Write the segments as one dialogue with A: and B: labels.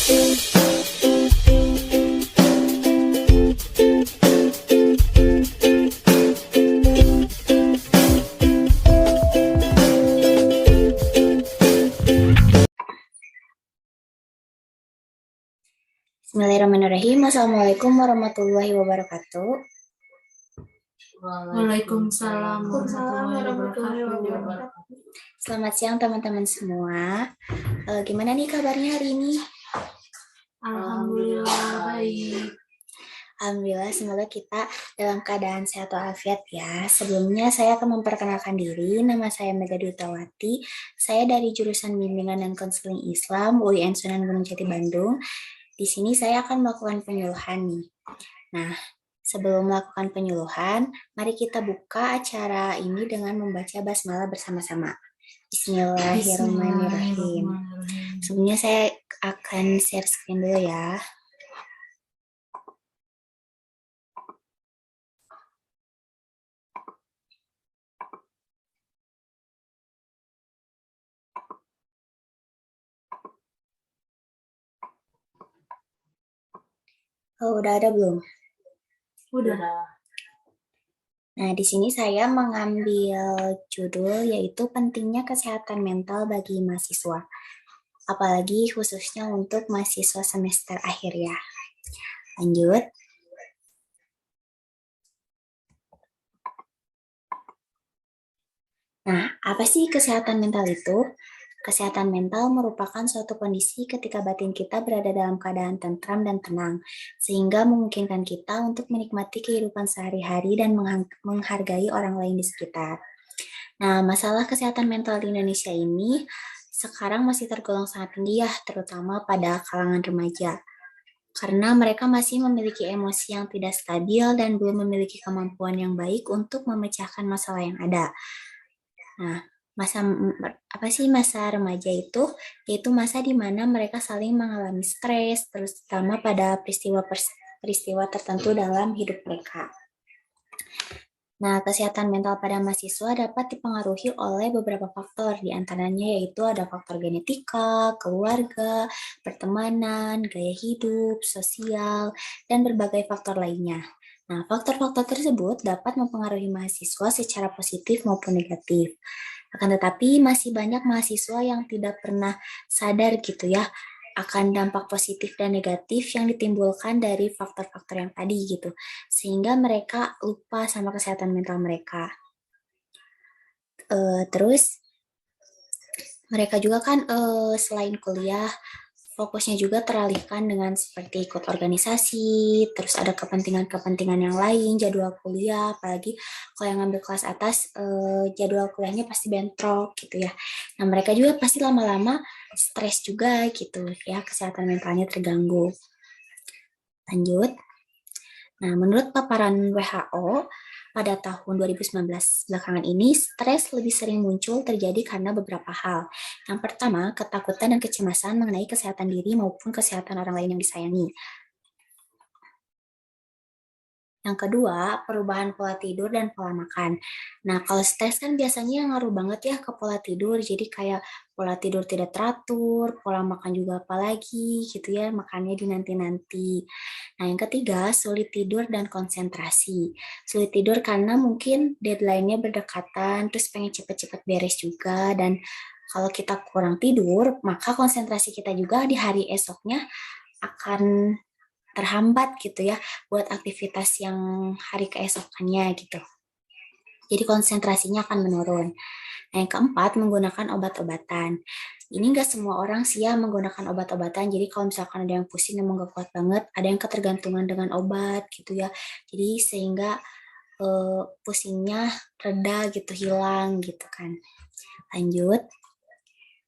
A: Bismillahirrahmanirrahim. Assalamualaikum warahmatullahi wabarakatuh.
B: Waalaikumsalam warahmatullahi wabarakatuh.
A: Selamat siang teman-teman semua. Gimana nih kabarnya hari ini?
B: Alhamdulillah baik.
A: Alhamdulillah, semoga kita dalam keadaan sehat walafiat ya. Sebelumnya saya akan memperkenalkan diri. Nama saya Mega Dwi Utawati. Saya dari jurusan Bimbingan dan Konseling Islam UIN Sunan Gunung Jati Bandung. Di sini saya akan melakukan penyuluhan nih. Nah, sebelum melakukan penyuluhan, mari kita buka acara ini dengan membaca basmalah bersama-sama. Bismillahirrahmanirrahim. Sebelumnya saya akan share screen dulu ya. Oh, udah ada belum?
B: Udah.
A: Nah, di sini saya mengambil judul yaitu pentingnya kesehatan mental bagi mahasiswa. Apalagi khususnya untuk mahasiswa semester akhir ya. Lanjut. Nah, apa sih kesehatan mental itu? Kesehatan mental merupakan suatu kondisi ketika batin kita berada dalam keadaan tentram dan tenang, sehingga memungkinkan kita untuk menikmati kehidupan sehari-hari dan menghargai orang lain di sekitar. Nah, masalah kesehatan mental di Indonesia ini sekarang masih tergolong sangat tinggi ya, terutama pada kalangan remaja. Karena mereka masih memiliki emosi yang tidak stabil dan belum memiliki kemampuan yang baik untuk memecahkan masalah yang ada. Nah, masa remaja itu? Yaitu masa di mana mereka saling mengalami stres, terutama pada peristiwa tertentu dalam hidup mereka. Nah, kesehatan mental pada mahasiswa dapat dipengaruhi oleh beberapa faktor, di antaranya yaitu ada faktor genetika, keluarga, pertemanan, gaya hidup, sosial, dan berbagai faktor lainnya. Nah, faktor-faktor tersebut dapat mempengaruhi mahasiswa secara positif maupun negatif. Akan tetapi masih banyak mahasiswa yang tidak pernah sadar gitu ya akan dampak positif dan negatif yang ditimbulkan dari faktor-faktor yang tadi gitu. Sehingga mereka lupa sama kesehatan mental mereka. Terus mereka juga kan selain kuliah fokusnya juga teralihkan dengan seperti ikut organisasi, terus ada kepentingan-kepentingan yang lain, jadwal kuliah, apalagi kalau yang ngambil kelas atas, jadwal kuliahnya pasti bentrok gitu ya. Nah, mereka juga pasti lama-lama stres juga gitu ya, kesehatan mentalnya terganggu. Lanjut. Nah, menurut paparan WHO, pada tahun 2019 belakangan ini, stres lebih sering muncul terjadi karena beberapa hal. Yang pertama, ketakutan dan kecemasan mengenai kesehatan diri maupun kesehatan orang lain yang disayangi. Yang kedua, perubahan pola tidur dan pola makan. Nah, kalau stres kan biasanya ngaruh banget ya ke pola tidur, jadi kayak pola tidur tidak teratur, pola makan juga apalagi gitu ya, makannya dinanti-nanti. Nah, yang ketiga, sulit tidur dan konsentrasi. Sulit tidur karena mungkin deadline-nya berdekatan, terus pengen cepet-cepet beres juga, dan kalau kita kurang tidur, maka konsentrasi kita juga di hari esoknya akan terhambat gitu ya buat aktivitas yang hari keesokannya gitu. Jadi konsentrasinya akan menurun. Nah, yang keempat, menggunakan obat-obatan. Ini nggak semua orang sih ya menggunakan obat-obatan. Jadi kalau misalkan ada yang pusing emang nggak kuat banget, ada yang ketergantungan dengan obat gitu ya. Jadi sehingga pusingnya reda gitu, hilang gitu kan. Lanjut.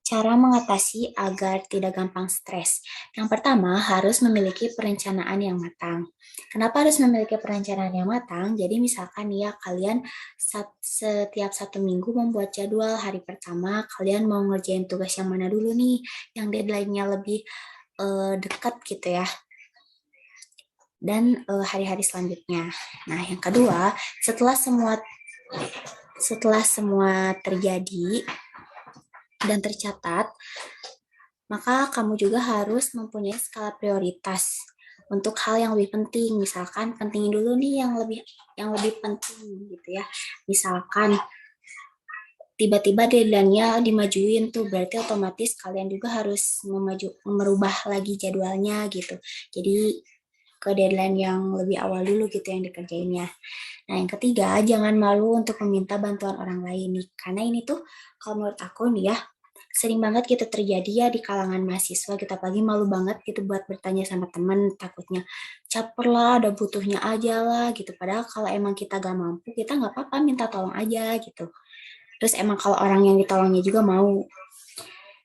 A: Cara mengatasi agar tidak gampang stres. Yang pertama, harus memiliki perencanaan yang matang. Kenapa harus memiliki perencanaan yang matang? Jadi misalkan ya, kalian setiap 1 minggu membuat jadwal. Hari pertama, kalian mau ngerjain tugas yang mana dulu nih, yang deadline-nya lebih dekat gitu ya. Dan hari-hari selanjutnya. Nah, yang kedua, setelah semua terjadi dan tercatat, maka kamu juga harus mempunyai skala prioritas untuk hal yang lebih penting. Misalkan pentingin dulu nih yang lebih penting gitu ya. Misalkan tiba-tiba deadline-nya dimajuin tuh, berarti otomatis kalian juga harus merubah lagi jadwalnya gitu. Jadi ke deadline yang lebih awal dulu gitu yang dikerjainnya. Nah, yang ketiga, jangan malu untuk meminta bantuan orang lain nih. Karena ini tuh kalau menurut aku nih ya, sering banget gitu terjadi ya di kalangan mahasiswa, kita pagi malu banget gitu buat bertanya sama teman, takutnya caper lah, ada butuhnya aja lah gitu. Padahal kalau emang kita gak mampu, kita nggak apa-apa minta tolong aja gitu. Terus emang kalau orang yang ditolongnya juga mau.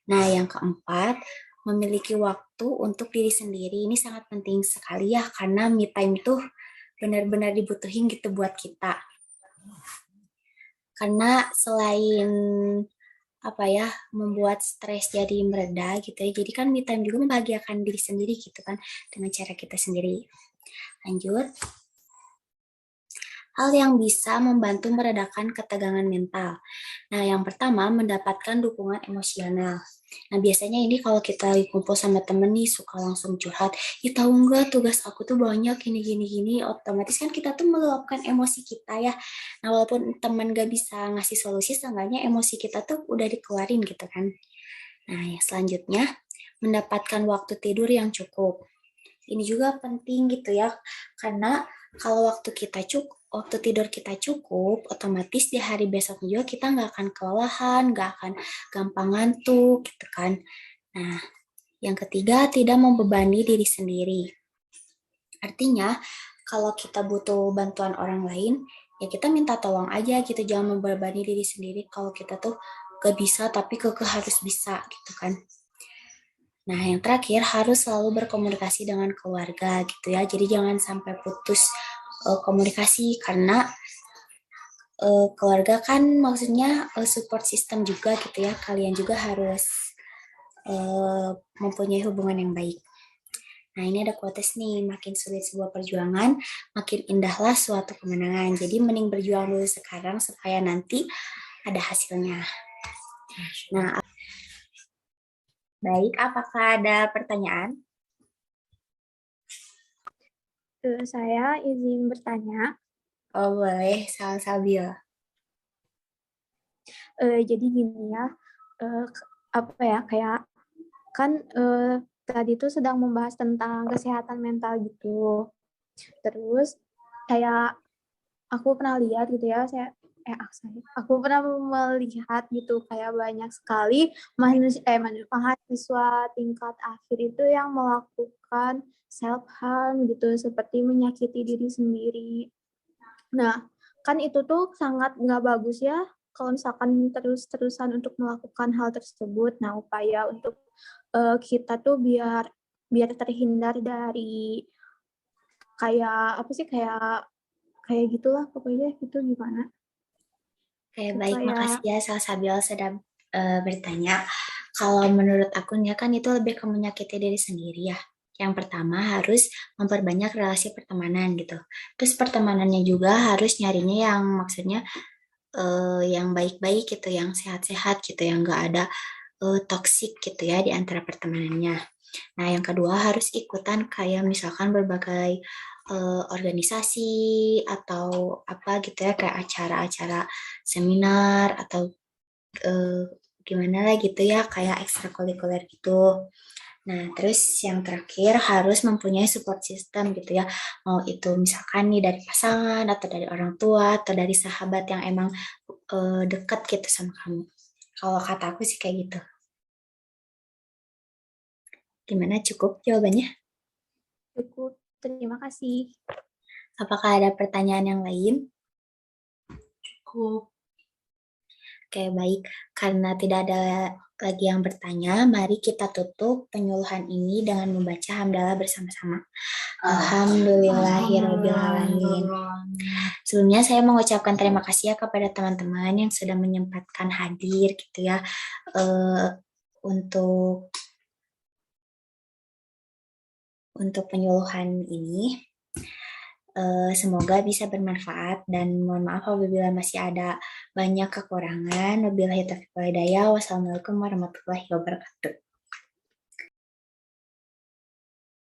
A: Nah, yang keempat, memiliki waktu untuk diri sendiri. Ini sangat penting sekali ya, karena me time itu benar-benar dibutuhin gitu buat kita. Karena selain apa ya, membuat stres jadi mereda gitu ya. Jadi kan me time juga membahagiakan diri sendiri gitu kan, dengan cara kita sendiri. Lanjut. Hal yang bisa membantu meredakan ketegangan mental. Nah, yang pertama, mendapatkan dukungan emosional. Nah, biasanya ini kalau kita kumpul sama temen nih, suka langsung curhat, ih tahu nggak tugas aku tuh banyak gini, otomatis kan kita tuh meluapkan emosi kita ya. Nah, walaupun teman gak bisa ngasih solusi, seenggaknya emosi kita tuh udah dikeluarin gitu kan. Nah, yang selanjutnya, mendapatkan waktu tidur yang cukup. Ini juga penting gitu ya, karena kalau waktu tidur kita cukup, otomatis di hari besok juga kita nggak akan kelelahan, nggak akan gampang ngantuk gitu kan. Nah, yang ketiga, tidak membebani diri sendiri. Artinya, kalau kita butuh bantuan orang lain, ya kita minta tolong aja gitu, jangan membebani diri sendiri kalau kita tuh gak bisa tapi kekeh harus bisa gitu kan. Nah, yang terakhir harus selalu berkomunikasi dengan keluarga gitu ya. Jadi jangan sampai putus komunikasi karena keluarga kan maksudnya support system juga gitu ya. Kalian juga harus mempunyai hubungan yang baik. Nah, ini ada quotes nih, makin sulit sebuah perjuangan, makin indahlah suatu kemenangan. Jadi mending berjuang dulu sekarang supaya nanti ada hasilnya. Nah, baik, apakah ada pertanyaan?
C: Saya izin bertanya.
A: Oh, boleh, Sabil.
C: Jadi gini ya, apa ya, kayak kan tadi itu sedang membahas tentang kesehatan mental gitu. Terus kayak aku pernah lihat gitu ya, aku pernah melihat gitu kayak banyak sekali mahasiswa tingkat akhir itu yang melakukan self harm gitu, seperti menyakiti diri sendiri. Nah, kan itu tuh sangat nggak bagus ya kalau misalkan terus-terusan untuk melakukan hal tersebut. Nah, upaya untuk kita tuh biar terhindar dari kayak apa sih, kayak gitulah pokoknya, gitu gimana?
A: Oke, baik,
C: Supaya
A: makasih ya Sabil sudah bertanya. Kalau menurut aku ya kan itu lebih ke menyakiti diri sendiri ya. Yang pertama harus memperbanyak relasi pertemanan gitu. Terus pertemanannya juga harus nyarinya yang maksudnya yang baik-baik gitu, yang sehat-sehat gitu, yang nggak ada toksik gitu ya di antara pertemanannya. Nah, yang kedua harus ikutan kayak misalkan berbagai organisasi atau apa gitu ya, kayak acara-acara seminar atau eh, gimana lah gitu ya, kayak ekstrakurikuler gitu. Nah, terus yang terakhir harus mempunyai support system gitu ya. Mau itu misalkan nih dari pasangan atau dari orang tua atau dari sahabat yang emang dekat gitu sama kamu. Kalau kata aku sih kayak gitu. Gimana, cukup jawabannya?
C: cukup. Terima kasih.
A: Apakah ada pertanyaan yang lain?
B: Cukup.
A: Oke, baik. Karena tidak ada lagi yang bertanya, mari kita tutup penyuluhan ini dengan membaca hamdalah bersama-sama. Alhamdulillahirrabbilalamin. Sebelumnya saya mengucapkan terima kasih ya kepada teman-teman yang sudah menyempatkan hadir gitu ya untuk penyuluhan ini. Semoga bisa bermanfaat dan mohon maaf apabila masih ada banyak kekurangan. Wabillahi taufiq wal hidayah. Wassalamualaikum warahmatullahi wabarakatuh.